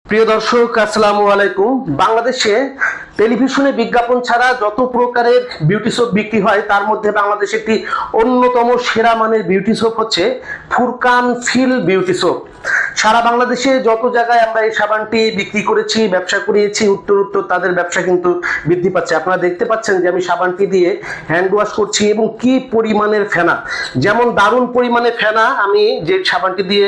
প্রিয় দর্শক, আসসালামু আলাইকুম। বাংলাদেশে টেলিভিশনে বিজ্ঞাপন ছাড়া যত প্রকারের বিউটি সোপ বিক্রি হয় তার মধ্যে বাংলাদেশে একটি অন্যতম সেরা মানের বিউটি সোপ হচ্ছে ফুরকান ফিল বিউটি সোপ। সারা বাংলাদেশে যত জায়গায় আমরা এই সাবানটি বিক্রি করেছি, ব্যবসা করিয়েছি, উত্তর তাদের ব্যবসা কিন্তু বৃদ্ধি পাচ্ছে। আপনারা দেখতে পাচ্ছেন যে আমি সাবানটি দিয়ে হ্যান্ড ওয়াশ করছি এবং কি পরিমাণের ফেনা, যেমন দারুণ পরিমাণে ফেনা। আমি যে সাবানটি দিয়ে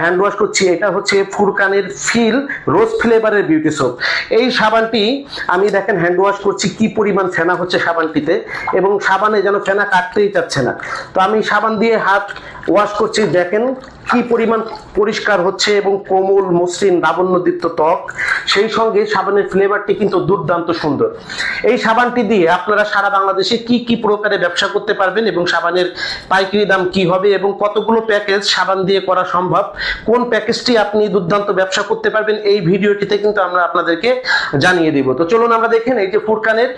হ্যান্ড ওয়াশ করছি এটা হচ্ছে ফুরকানের ফিল রোজ ফ্লেভারের বিউটি সোপ। এই সাবানটি আমি দেখেন হ্যান্ড ওয়াশ করছি, কি পরিমাণ ফেনা হচ্ছে সাবানটিতে, এবং সাবানে যেন ফেনা কাটতেই চাচ্ছে না। তো আমি সাবান দিয়ে হাত ওয়াশ করছি, দেখেন কি পরিমাণ পরিষ্কার হচ্ছে এবং কোমল মসৃণ লাবণ্যদীপ্ত ত্বক, সেই সঙ্গে সাবানের ফ্লেভারটি কিন্তু দুর্দান্ত সুন্দর। এই সাবানটি দিয়ে আপনারা সারা বাংলাদেশে কি কি প্রকারে ব্যবসা করতে পারবেন এবং সাবানের পাইকারি দাম কি হবে এবং কতগুলো প্যাকেজ সাবান দিয়ে করা সম্ভব, কোন প্যাকেজটি আপনি দুর্দান্ত ব্যবসা করতে পারবেন, এই ভিডিওটিতে কিন্তু আমরা আপনাদেরকে জানিয়ে দেব। তো চলুন আমরা দেখেন এই যে ফুরকানের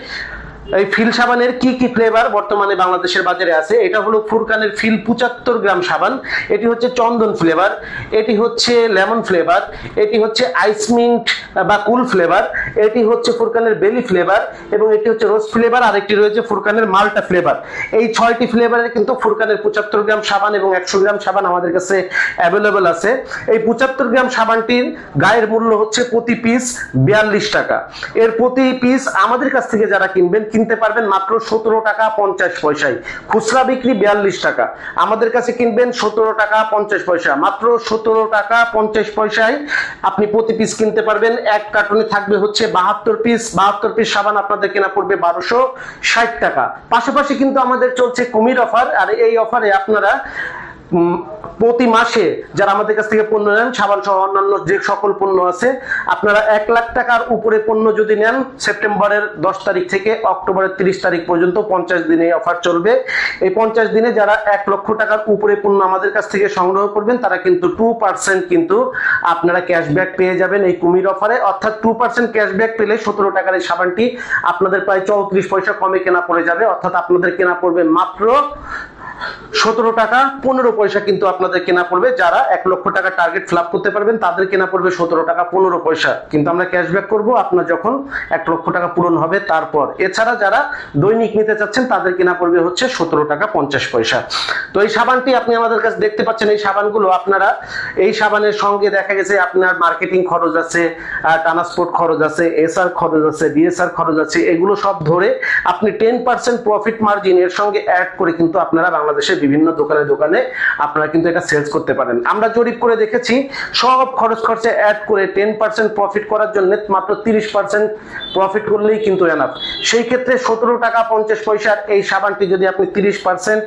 এই ফিল সাবানের কি কি ফ্লেভার বর্তমানে বাংলাদেশের বাজারে আছে। এটা হলো ফুরকানের ফিল 75 গ্রাম সাবান। এটি হচ্ছে চন্দন ফ্লেভার, এটি হচ্ছে লেমন ফ্লেভার, এটি হচ্ছে আইস মিন্ট বা কুল ফ্লেভার, এটি হচ্ছে ফুরকানের বেলি ফ্লেভার এবং এটি হচ্ছে রোজ ফ্লেভার, আর একটি রয়েছে ফুরকানের মাল্টা ফ্লেভার। এই 6টি ফ্লেভারের কিন্তু ফুরকানের 75 গ্রাম সাবান এবং 100 গ্রাম সাবান আমাদের কাছে অ্যাভেলেবল আছে। এই 75 গ্রাম সাবানটির গায়ের মূল্য হচ্ছে প্রতি পিস 42 টাকা। এর প্রতি পিস আমাদের কাছ থেকে যারা কিনতে পারবেন মাত্র 17 টাকা 50 পয়সায়। খুচরা বিক্রি 42 টাকা, আমাদের কাছে কিনবেন 17 টাকা 50 পয়সা। মাত্র 17 টাকা 50 পয়সায় আপনি প্রতি পিস কিনতে পারবেন। এক কার্টুনে থাকবে হচ্ছে 72 পিস। 72 পিস সাবান আপনাদের কেনা পড়বে 1260 টাকা। পাশাপাশি কিন্তু আমাদের চলছে কুমির অফার, আর এই অফারে আপনারা প্রতি মাসে যারা আমাদের কাছ থেকে পণ্য নেন, সাবান সহ অন্যান্য যে সকল পণ্য আছে, আপনারা 1 লাখ টাকার উপরে পণ্য যদি নেন, সেপ্টেম্বরের 10 তারিখ থেকে অক্টোবরের 30 তারিখ পর্যন্ত 50 দিনে অফার চলবে। এই 50 দিনে যারা 1 লক্ষ টাকার উপরে পণ্য আমাদের কাছ থেকে সংগ্রহ করবেন তারা কিন্তু 2% কিন্তু আপনারা ক্যাশব্যাক পেয়ে যাবেন এই কুমির অফারে। অর্থাৎ 2% ক্যাশব্যাক পেলে 17 টাকার এই সাবানটি আপনাদের প্রায় 34 পয়সা কমে কেনা পড়ে যাবে। অর্থাৎ আপনাদের কেনা পড়বে মাত্র 17 টাকা 15 পয়সা কিন্তু আপনাদের কেনা পড়বে। যারা 1 লক্ষ টাকা টার্গেট ফ্লাপ করতে পারবেন তাদের কেনা পড়বে 17 টাকা 15 পয়সা, কিন্তু আমরা ক্যাশব্যাক করব আপনার যখন 1 লক্ষ টাকা পূরণ হবে তারপর। এছাড়া যারা দৈনিক নিতে চাচ্ছেন তাদের কেনা পড়বে হচ্ছে 17 টাকা 50 পয়সা। তো এই সাবানটি আপনি আমাদের কাছে দেখতে পাচ্ছেন। এই সাবানগুলো আপনারা, এই সাবানের সঙ্গে দেখা গেছে আপনার মার্কেটিং খরচ আছে, ট্রান্সপোর্ট খরচ আছে, এসআর খরচ আছে, ডিএসআর খরচ আছে, এগুলো সব ধরে আপনি 10% প্রফিট মার্জিন এর সঙ্গে অ্যাড করে কিন্তু আপনারা বাংলাদেশের বিভিন্ন দোকানে আপনারা কিন্তু এটা সেলস করতে পারেন। আমরা জরিপ করে দেখেছি সব খরচ খরচে অ্যাড করে 10% প্রফিট করার জন্য মাত্র 30% প্রফিট করলেই কিন্তু এনাফ। সেই ক্ষেত্রে 17 টাকা 50 পয়সার এই সাবানটি যদি আপনি 30%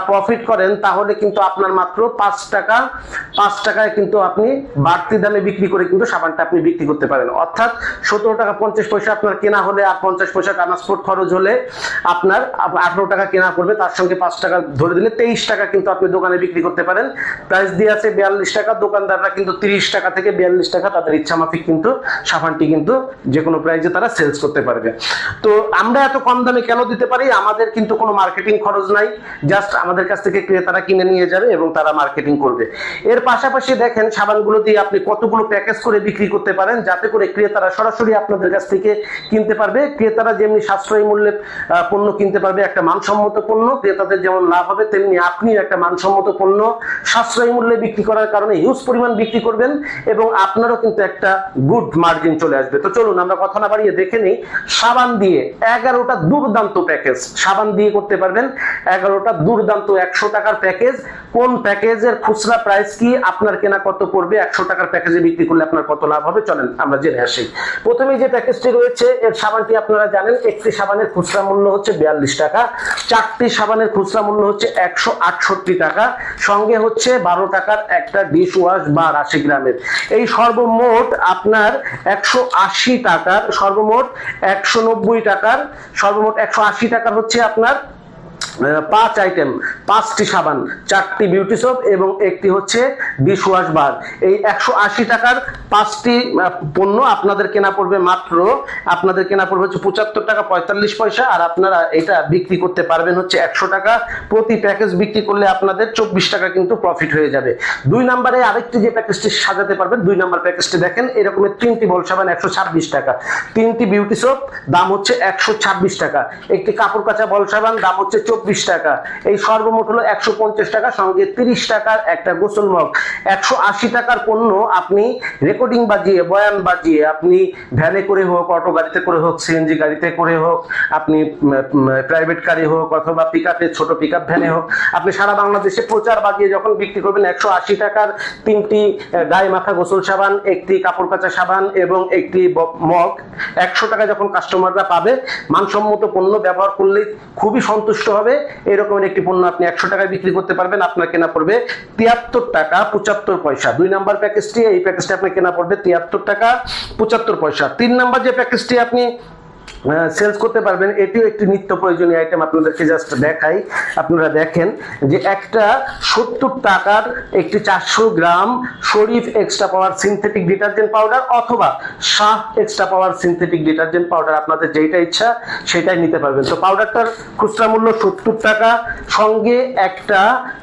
প্রফিট করেন তাহলে কিন্তু আপনার মাত্র 5 টাকায় কিন্তু আপনি বাড়তি দামে বিক্রি করে কিন্তু সাবানটা আপনি বিক্রি করতে পারেন। অর্থাৎ 17 টাকা 50 পয়সা আপনার কেনা হলে আর 50 পয়সা ট্রান্সপোর্ট খরচ হলে আপনার 18 টাকা কেনা পড়বে, তার সঙ্গে 5 টাকা ধরে দিলে 23 টাকা কিন্তু আপনি দোকানে বিক্রি করতে পারেন। প্রাইস দিয়ে আছে 42 টাকা। দোকানদাররা কিন্তু 30 টাকা থেকে 42 টাকা তাদের ইচ্ছা মাফিক কিন্তু সাবানটি কিন্তু যে কোনো প্রাইসে তারা সেলস করতে পারবে। তো আমরা এত কম দামে কেন দিতে পারি? আমাদের কিন্তু কোনো মার্কেটিং খরচ নাই, জাস্ট আমাদের কাছ থেকে ক্রেতারা কিনে নিয়ে যাবে এবং তারা মার্কেটিং করবে। এর পাশাপাশি দেখেন সাবানগুলো দিয়ে আপনি কতগুলো প্যাকেজ করে বিক্রি করতে পারেন যাতে করে ক্রেতারা সরাসরি আপনাদের কাছ থেকে কিনতে পারবে। ক্রেতারা যেমনি সাশ্রয়ী মূল্যে পণ্য কিনতে পারবে, একটা মানসম্মত পণ্য, ক্রেতাদের যেমন লাভ হবে তেমনি আপনি একটা মানসম্মত পণ্য সাশ্রয়ী মূল্যে বিক্রি করার কারণে হিউজ পরিমাণ বিক্রি করবেন এবং আপনারও কিন্তু একটা গুড মার্জিন চলে আসবে। তো চলুন আমরা কথা না বাড়িয়ে দেখে নিই সাবান দিয়ে 11টা দুর্দান্ত প্যাকেজ সাবান দিয়ে করতে পারবেন। 11টা দুর্দান্ত 100 টাকার প্যাকেজ। কোন প্যাকেজের খুচরা প্রাইস কি, আপনার কেনা কত পড়বে, 100 টাকার প্যাকেজে বিক্রি করলে আপনার কত লাভ হবে, চলেন আমরা জেনে আসি। প্রথমে যে প্যাকেজটি রয়েছে এর সাবানটি আপনারা জানেন, একটি সাবানের খুচরা মূল্য হচ্ছে 42 টাকা, 4টি সাবানের খুচরা মূল্য হচ্ছে 168 টাকা, সঙ্গে হচ্ছে 12 টাকার একটা ডিশ ওয়াশ বার 80 গ্রামের। এই সর্বমোট আপনার 180 টাকার, সর্বমোট 190 টাকার, সর্বমোট 180 টাকার হচ্ছে আপনার 5 আইটেম, 5টি সাবান, 4টি বিউটি সোপ এবং একটি হচ্ছে ডিশ ওয়াশ বার। এই 180 টাকার 5টি পণ্য আপনাদের কেনা পড়বে মাত্র, আপনাদের কেনা পড়বে হচ্ছে 75 টাকা 45 পয়সা। আর আপনারা এটা বিক্রি করতে পারবেন হচ্ছে 100 টাকা। প্রতি প্যাকেজ বিক্রি করলে আপনাদের 24 টাকা কিন্তু প্রফিট হয়ে যাবে। 2 নম্বরে আরেকটি যে প্যাকেজটি সাজাতে পারবেন, 2 নম্বর প্যাকেজটি দেখেন, এরকমের 3টি বল সাবান 126 টাকা, 3টি বিউটি সোপ দাম হচ্ছে 126 টাকা, একটি কাপড় কাচা বল সাবান দাম হচ্ছে 24 টাকা। এই সর্বমোট হলো 150 টাকা, সঙ্গে 30 টাকার একটা গোসল মগ। 180 টাকার পণ্য আপনি রেকর্ডিং বাজিয়ে, বয়ান বাজিয়ে, আপনি ভ্যানে করে হোক, অটো গাড়িতে করে হোক, সিএনজি গাড়িতে করে হোক, আপনি প্রাইভেট কারে হোক, অথবা পিকআপে, ছোট পিকআপ ভ্যানে হোক, আপনি সারা বাংলাদেশে প্রচার বাজিয়ে যখন বিক্রি করবেন, 180 টাকার 3টি গায়ে মাখা গোসল সাবান, একটি কাপড় কাচা সাবান এবং একটি মগ 100 টাকা যখন কাস্টমাররা পাবে, মানসম্মত পণ্য ব্যবহার করলে খুবই সন্তুষ্ট হবে। এরকমের একটি পণ্য আপনি 100 টাকায় বিক্রি করতে পারবেন, আপনার কেনা পড়বে 73 টাকা 75 পয়সা। 2 নাম্বার প্যাকেজটি, এই প্যাকেজটি আপনার কেনা পড়বে 73 টাকা 75 পয়সা। 3 নাম্বার যে প্যাকেজটি আপনি সেলস করতে পারবেন, এটিও একটি নিত্য প্রয়োজনীয় আইটেম। আপনাদেরকে জাস্ট দেখাই, আপনারা দেখেন যে একটা 70 টাকার একটি 400 gram Sharif extra power synthetic detergent powder অথবা Shah extra power synthetic detergent powder, আপনাদের যেটা ইচ্ছা সেটাই নিতে পারবেন। তো পাউডারটার খুচরা মূল্য 70 টাকা, সঙ্গে একটা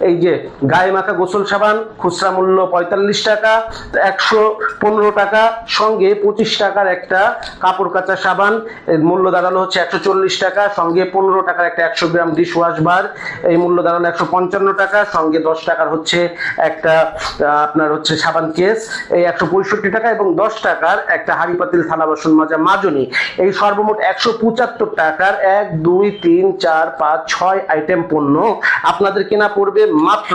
এই যে গায়ে মাখা গোসল সাবান খুচরা মূল্য 45 টাকা, 115 টাকা, সঙ্গে 25 টাকার একটা কাপড় কাচা সাবান মূল্য দাঁড়ালো হচ্ছে 140 টাকা, সঙ্গে 15 টাকার একটা 100 গ্রাম ডিশ ওয়াশ বার, এই মূল্য দাঁড়ালো 155 টাকা, সঙ্গে 10 টাকার হচ্ছে একটা আপনার হচ্ছে সাবান কেস, এই 165 টাকা, এবং 10 টাকার একটা হাঁড়ি পাতিল থালা বাসন মাজা মাজনি। এই সর্বমোট 175 টাকার 1 2 3 4 5 6 আইটেম পণ্য আপনাদের কেনা পড়বে মাত্র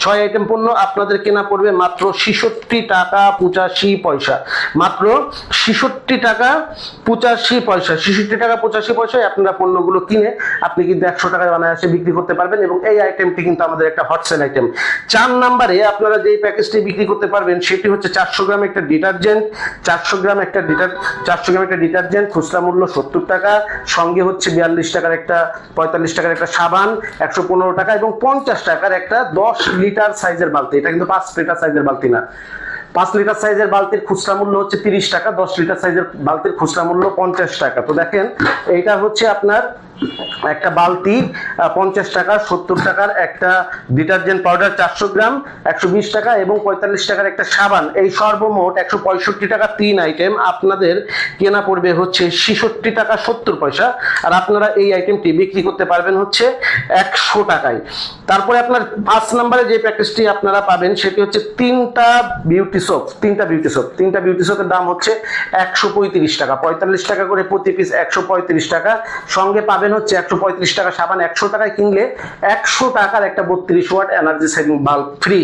6 আইটেম পণ্য আপনাদের কেনা পড়বে মাত্র 66 টাকা 85 পয়সা। মাত্র 66 টাকা 85 পয়সা, 66 টাকা 85 পয়সায় আপনারা পণ্যগুলো কিনে আপনি কিন্তু 100 টাকায় অনায়াসে বিক্রি করতে পারবেন, এবং এই আইটেমটি কিন্তু আমাদের একটা হট সেল আইটেম। 4 নম্বরে আপনারা যে প্যাকেজটি বিক্রি করতে পারবেন সেটি হচ্ছে 400 গ্রাম একটা ডিটারজেন্ট, 400 গ্রাম একটা ডিটারজেন্ট খুচরা মূল্য 70 টাকা, সঙ্গে হচ্ছে 42 টাকার একটা 45 টাকার একটা সাবান 115 টাকা, এবং 50 টাকার একটা 10 লিটার সাইজের বালতি। এটা কিন্তু 5 লিটার সাইজের বালতি না, 5 লিটার সাইজের বালতির খুচরা মূল্য হচ্ছে 30 টাকা, 10 লিটার সাইজের বালতির খুচরা মূল্য 50 টাকা। তো দেখেন, এইটা হচ্ছে আপনার একটা বালতি 50 টাকা, 70 টাকার একটা ডিটারজেন্ট পাউডার 400 গ্রাম 120 টাকা, এবং 45 টাকার একটা সাবান। এই সর্বমোট 165 টাকা 3 আইটেম আপনাদের কেনা পড়বে হচ্ছে 66 টাকা 70 পয়সা, আর আপনারা এই আইটেমটি বিক্রি করতে পারবেন হচ্ছে 100 টাকায়। তারপরে আপনার 5 নম্বরে যে প্যাকেজটি আপনারা পাবেন সেটি হচ্ছে 3টা বিউটি সোপের দাম হচ্ছে 135 টাকা, 45 টাকা করে প্রতি পিস, 135 টাকা, সঙ্গে পাবেন হচ্ছে 135 টাকা সাবান। 100 টাকায় কিনলে 100 টাকার একটা 32 watt energy saving bulb free.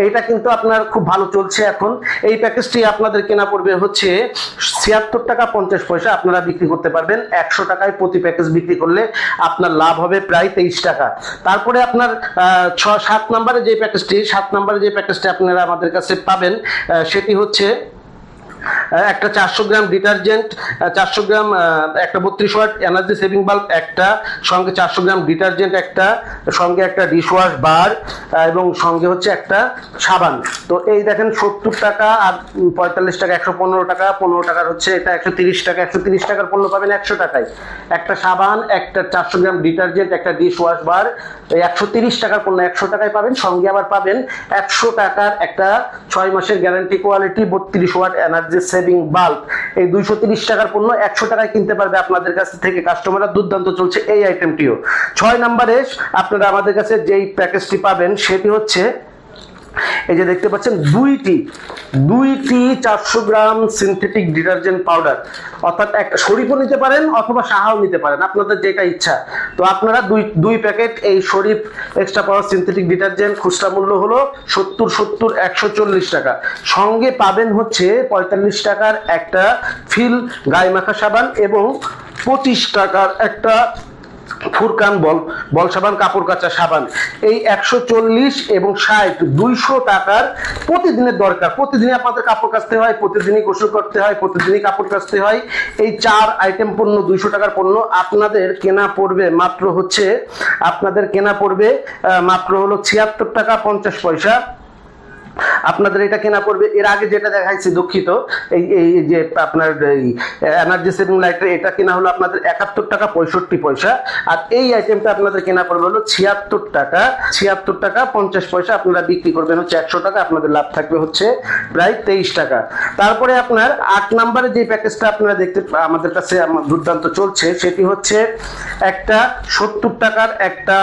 এইটা কিন্তু আপনার খুব ভালো চলছে এখন। এই প্যাকেজটি আপনাদের কেনা পড়বে হচ্ছে 76 টাকা 50 পয়সা, আপনারা বিক্রি করতে পারবেন 100 টাকায় প্রতি প্যাকেজ বিক্রি করলে আপনার লাভ হবে প্রায় 23 টাকা। তারপরে আপনার 7 নম্বরে যে প্যাকেজটি আপনারা আমাদের কাছে পাবেন সেটি হচ্ছে একটা 400 গ্রাম ডিটারজেন্ট, 400 গ্রাম একটা 32 ওয়াট এনার্জি সেভিং বাল্ব একটা, সঙ্গে 400 গ্রাম ডিটারজেন্ট একটা, সঙ্গে একটা ডিশ ওয়াশ বার, এবং সঙ্গে হচ্ছে একটা সাবান। তো এই দেখেন 70 টাকা আর 45 টাকা 115 টাকা, 15 টাকার হচ্ছে এটা 130 টাকা, 130 টাকার পণ্য পাবেন 100 টাকায়। একটা সাবান, একটা 400 গ্রাম ডিটারজেন্ট, একটা ডিশ ওয়াশ বার, 130 টাকার পণ্য 100 টাকায় পাবেন, সঙ্গে আবার পাবেন 100 টাকার একটা 6 মাসের guarantee quality 32 watt energy saving bulb. এই 230 টাকার পণ্য 100 টাকায় কিনতে পারবে আপনাদের কাছ থেকে কাস্টমাররা। দুর্দান্ত চলছে এই আইটেমটিও। 6 নম্বরে আপনারা আমাদের কাছে যেই প্যাকেজটি পাবেন সেটি হচ্ছে এই যে দেখতে পাচ্ছেন দুইটি 400 গ্রাম সিনথেটিক ডিটারজেন্ট পাউডার, অর্থাৎ একটা শরীফও নিতে পারেন অথবা সাহাও নিতে পারেন, আপনাদের যেটা ইচ্ছা। তো আপনারা দুই প্যাকেট এই শরীফ এক্সট্রা পাওয়ার সিনথেটিক ডিটারজেন্ট খুচরা মূল্য হলো 70 140 টাকা, সঙ্গে পাবেন হচ্ছে 45 টাকার একটা ফিল গায়ে মাখা সাবান, এবং 25 টাকার একটা ফুরকান বল সাবান, কাপড় কাচা সাবান, এই 140 এবং 60 200 টাকার প্রতিদিনের দরকার। প্রতিদিনই আপনাদের কাপড় কাচতে হয়, প্রতিদিনই গোসল করতে হয়, প্রতিদিনই কাপড় কাচতে হয়। এই 4 আইটেম পণ্য 200 টাকার পণ্য আপনাদের কেনা পড়বে মাত্র হচ্ছে হলো 76 টাকা 50 পয়সা। আপনাদের এটা কেনা পড়বে। এর আগে যেটা দেখাইছি, দুঃখিত, এই যে আপনার এনার্জি সেভিং লাইটার, এটা কেনা হলো আপনাদের 71 টাকা 65 পয়সা। আর এই আইটেমটা আপনাদের কেনা পড়বে হলো 76 টাকা 50 পয়সা। আপনারা বিক্রি করবেন হচ্ছে 100 টাকা, আপনাদের লাভ থাকবে হচ্ছে প্রায় 23 টাকা। তারপরে আপনার 8 নম্বরে যে প্যাকেজটা আপনারা দেখতে আমাদের কাছে দুর্দান্ত চলছে, সেটি হচ্ছে একটা 70 টাকার একটা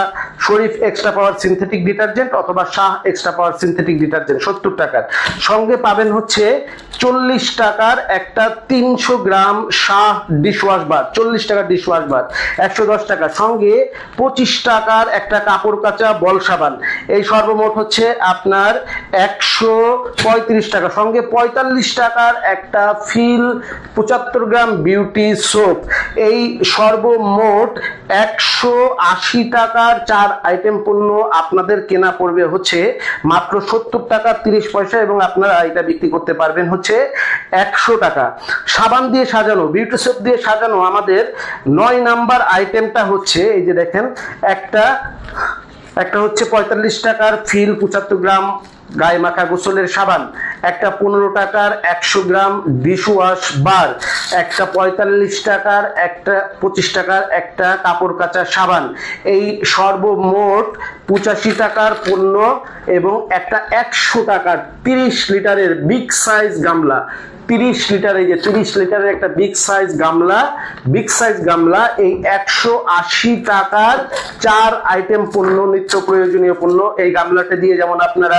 শরীফ এক্সট্রা পাওয়ার সিনথেটিক ডিটারজেন্ট অথবা Shah extra power synthetic detergent 70 টাকার। সঙ্গে পাবেন হচ্ছে 40 টাকার একটা 300 গ্রাম শাহ ডিশওয়াশ বার, 40 টাকার ডিশওয়াশ বার 110 টাকা। সঙ্গে 25 টাকার একটা কাপড় কাচা বল সাবান। এই সর্বমোট হচ্ছে আপনার 135 টাকা। সঙ্গে 45 টাকার একটা ফিল 75 গ্রাম বিউটি সোপ। এই সর্বমোট 180 টাকার 4 আইটেম পণ্য আপনাদের কেনা পড়বে হচ্ছে মাত্র 70 টাকা 30 পয়সা, এবং আপনারা এটা বিক্রি করতে পারবেন হচ্ছে 100 টাকা। সাবান দিয়ে সাজানো, বিউটি সোপ দিয়ে সাজানো আমাদের 9 নাম্বার আইটেমটা হচ্ছে, এই যে দেখেন, একটা হচ্ছে 45 টাকার ফিল 75 গ্রাম গায়ে মাখা গোসলের সাবান, একটা 15 টাকার 100 গ্রাম ডিশওয়াশ বার, একটা 45 টাকার একটা 25 টাকার একটা কাপড় কাচা সাবান। এই সর্বমোট 85 টাকার পণ্য এবং একটা 100 টাকার 30 লিটারের বিগ সাইজ গামলা, 30 লিটার, এই যে 30 লিটারের একটা বিগ সাইজ গামলা। এই 180 টাকার 4 আইটেম পণ্য, নিত্য প্রয়োজনীয় পণ্য। এই গামলাটা দিয়ে যেমন আপনারা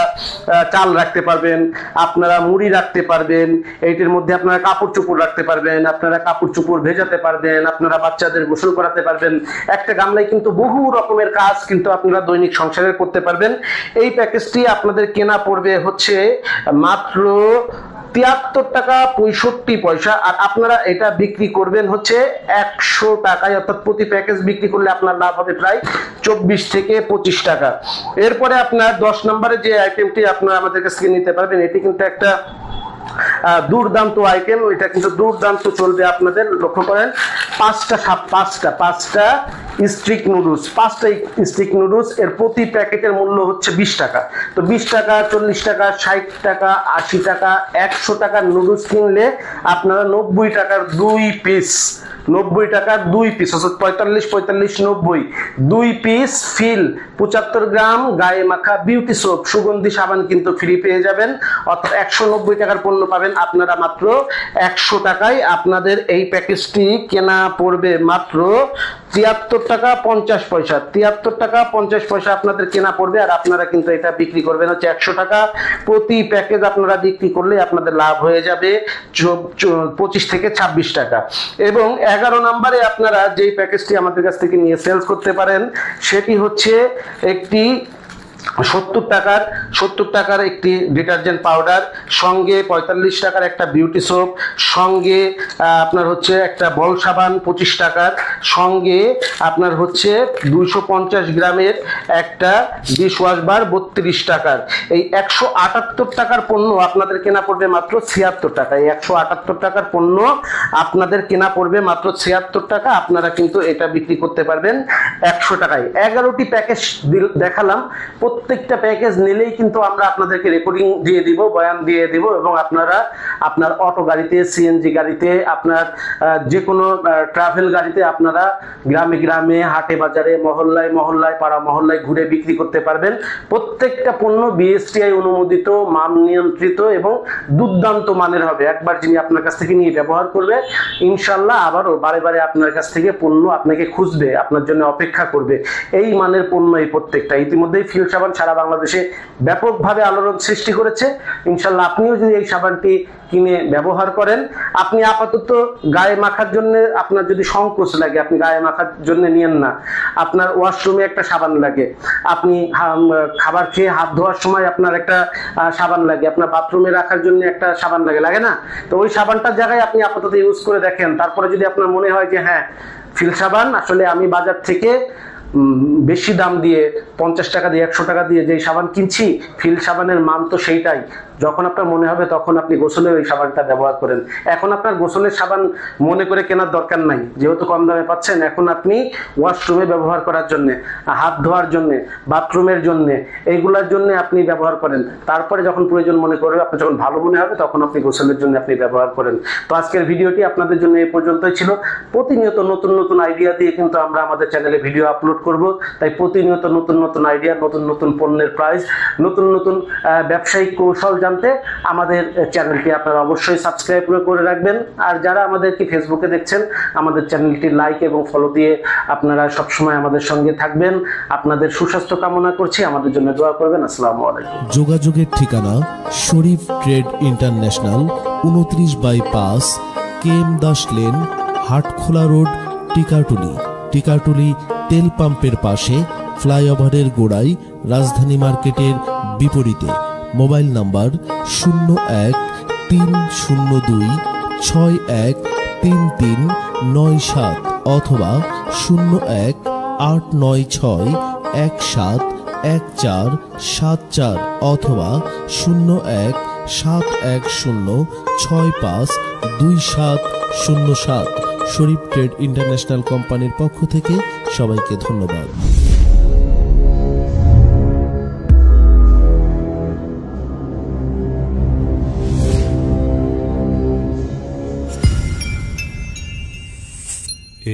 চাল রাখতে পারবেন, আপনারা মুড়ি রাখতে পারবেন, এইটির মধ্যে আপনারা কাপড় চোপড় রাখতে পারবেন, আপনারা কাপড় চোপড় ভেজাতে পারবেন, আপনারা বাচ্চাদের গোসল করাতে পারবেন। একটা গামলায় কিন্তু বহু রকমের কাজ কিন্তু আপনারা দৈনিক সংসারে করতে পারবেন। এই প্যাকেজটি আপনাদের কেনা পড়বে হচ্ছে মাত্র 73 টাকা 65 পয়সা। আর আপনারা এটা বিক্রি করবেন হচ্ছে 100 টাকায়, অর্থাৎ প্রতি প্যাকেজ বিক্রি করলে আপনার লাভ হবে প্রায় 24 থেকে 25 টাকা। এরপরে আপনার 10 নম্বরে যে আইটেমটি আপনারা আমাদের কাছ থেকে নিতে পারবেন, এটি কিন্তু একটা দুর্দান্ত আইটেম, এটা কিন্তু দুর্দান্ত চলবে আপনাদের। লক্ষ্য করেন, 5টা স্টিক নুডলস, এর প্রতি প্যাকেটের মূল্য হচ্ছে 20 টাকা। তো 20 টাকা, 40 টাকা, 60 টাকা, 80 টাকা, 100 টাকার নুডলস কিনলে আপনারা 90 টাকার 2 পিস, অর্থাৎ 45 90 2 পিস ফিল 75 গ্রাম গায়ে মাখা বিউটি সোপ সুগন্ধি সাবান কিন্তু ফ্রি পেয়ে যাবেন। অর্থাৎ 190 টাকার পণ্য পাবেন আপনারা মাত্র 100 টাকায়। আপনাদের এই প্যাকেজটি কেনা পড়বে মাত্র 73 টাকা 50 পয়সা। 73 টাকা 50 পয়সা আপনাদের কেনা পড়বে। আর আপনারা কিন্তু এটা বিক্রি করবেন হচ্ছে 100 টাকা। প্রতি প্যাকেজ আপনারা বিক্রি করলে আপনাদের লাভ হয়ে যাবে 25 থেকে 26 টাকা। এবং 11 নম্বরে আপনারা যেই প্যাকেজটি আমাদের কাছ থেকে নিয়ে সেলস করতে পারেন, সেটি হচ্ছে একটি 70 টাকার একটি ডিটারজেন্ট পাউডার, সঙ্গে 45 টাকার একটা বিউটি সোপ, সঙ্গে আপনার হচ্ছে একটা বল সাবান 25 টাকার, সঙ্গে আপনার হচ্ছে 250 গ্রামের একটা ডিশওয়াশ বার 32 টাকার। এই 178 টাকার পণ্য আপনাদের কেনা পড়বে মাত্র 76 টাকা। এই 178 টাকার পণ্য আপনাদের কেনা পড়বে মাত্র 76 টাকা। আপনারা কিন্তু এটা বিক্রি করতে পারবেন 100 টাকায়। 11টি প্যাকেজ দেখালাম। প্রত্যেকটা প্যাকেজ নিলেই কিন্তু আমরা আপনাদেরকে রেকর্ডিং দিয়ে দিব, বয়ান দিয়ে দিব, এবং আপনারা আপনার অটো গাড়িতে, সিএনজি গাড়িতে, আপনার যে কোনো ট্রাভেল গাড়িতে আপনারা গ্রামে গ্রামে, হাটে বাজারে, মহল্লায় পাড়া মহল্লায় ঘুরে বিক্রি করতে পারবেন। প্রত্যেকটা পণ্য বিএসটিআই অনুমোদিত, মান নিয়ন্ত্রিত এবং দুর্দান্ত মানের হবে। একবার যিনি আপনার কাছ থেকে নিয়ে ব্যবহার করবে, ইনশাল্লাহ আবারও বারে বারে আপনার কাছ থেকে পণ্য আপনাকে খুঁজবে, আপনার জন্য অপেক্ষা করবে। এই মানের পণ্য এই প্রত্যেকটা। ইতিমধ্যেই ফিল সাবান সারা বাংলাদেশে ব্যাপকভাবে আলোড়ন সৃষ্টি করেছে। ইনশাল্লাহ আপনিও যদি এই সাবানটি কিনে ব্যবহার করেন, আপনি আপাতত গায়ে মাখার জন্য, আপনার যদি সংকোচ লাগে, আপনি গায়ে মাখার জন্য নিয়েন না। আপনার ওয়াশরুমে একটা সাবান লাগে, আপনি খাবার খেয়ে হাত ধোয়ার সময় আপনার একটা সাবান লাগে, আপনার বাথরুমে রাখার জন্য একটা সাবান লাগে না? তো ওই সাবানটার জায়গায় আপনি আপাতত ইউজ করে দেখেন। তারপরে যদি আপনার মনে হয় যে হ্যাঁ, ফিল সাবান আসলে আমি বাজার থেকে বেশি দাম দিয়ে 50 টাকা দিয়ে 100 টাকা দিয়ে যে সাবান কিনছি, ফিল সাবানের মান তো সেইটাই। যখন আপনার মনে হবে তখন আপনি গোসলে ওই সাবানটা ব্যবহার করেন। এখন আপনার গোসলের সাবান মনে করে কেনার দরকার নাই, যেহেতু কম দামে পাচ্ছেন। এখন আপনি ওয়াশরুমে ব্যবহার করার জন্য, হাত ধোয়ার জন্য, বাথরুমের জন্য, এইগুলোর জন্য আপনি ব্যবহার করেন। তারপরে যখন প্রয়োজন মনে করবে, আপনার যখন ভালো মনে হবে, তখন আপনি গোসলের জন্য আপনি ব্যবহার করেন। তো আজকের ভিডিওটি আপনাদের জন্য এই পর্যন্তই ছিল। প্রতিনিয়ত নতুন নতুন আইডিয়া দিয়ে কিন্তু আমরা আমাদের চ্যানেলে ভিডিও আপলোড করব। তাই প্রতিনিয়ত নতুন নতুন আইডিয়া, নতুন নতুন পণ্যের প্রাইস, নতুন নতুন ব্যবসায়িক কৌশল জানতে আমাদের চ্যানেলটি আপনারা অবশ্যই সাবস্ক্রাইব করে রাখবেন। আর যারা আমাদেরকে ফেসবুকে দেখছেন, আমাদের চ্যানেলটি লাইক এবং ফলো দিয়ে আপনারা সবসময় আমাদের সঙ্গে থাকবেন। আপনাদের সুস্বাস্থ্য কামনা করছি, আমাদের জন্য দোয়া করবেন। আসসালামু আলাইকুম। যোগাযোগের ঠিকানা শরীফ ট্রেড ইন্টারন্যাশনাল, 29/5 কেম দাস লেন, হাটখোলা রোড, টিকাটুলি। টিকাটুলি তেল পাম্পের পাশে, ফ্লাইওভারের গোড়ায়, রাজধানী মার্কেটের বিপরীতে। মোবাইল নাম্বার 01-302-613397 অথবা 01-896-171474 অথবা 01-710652707। শরীফ ট্রেড ইন্টারন্যাশনাল কোম্পানির পক্ষ থেকে সবাইকে ধন্যবাদ।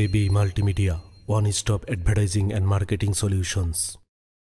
AB Multimedia, one-stop advertising and marketing solutions.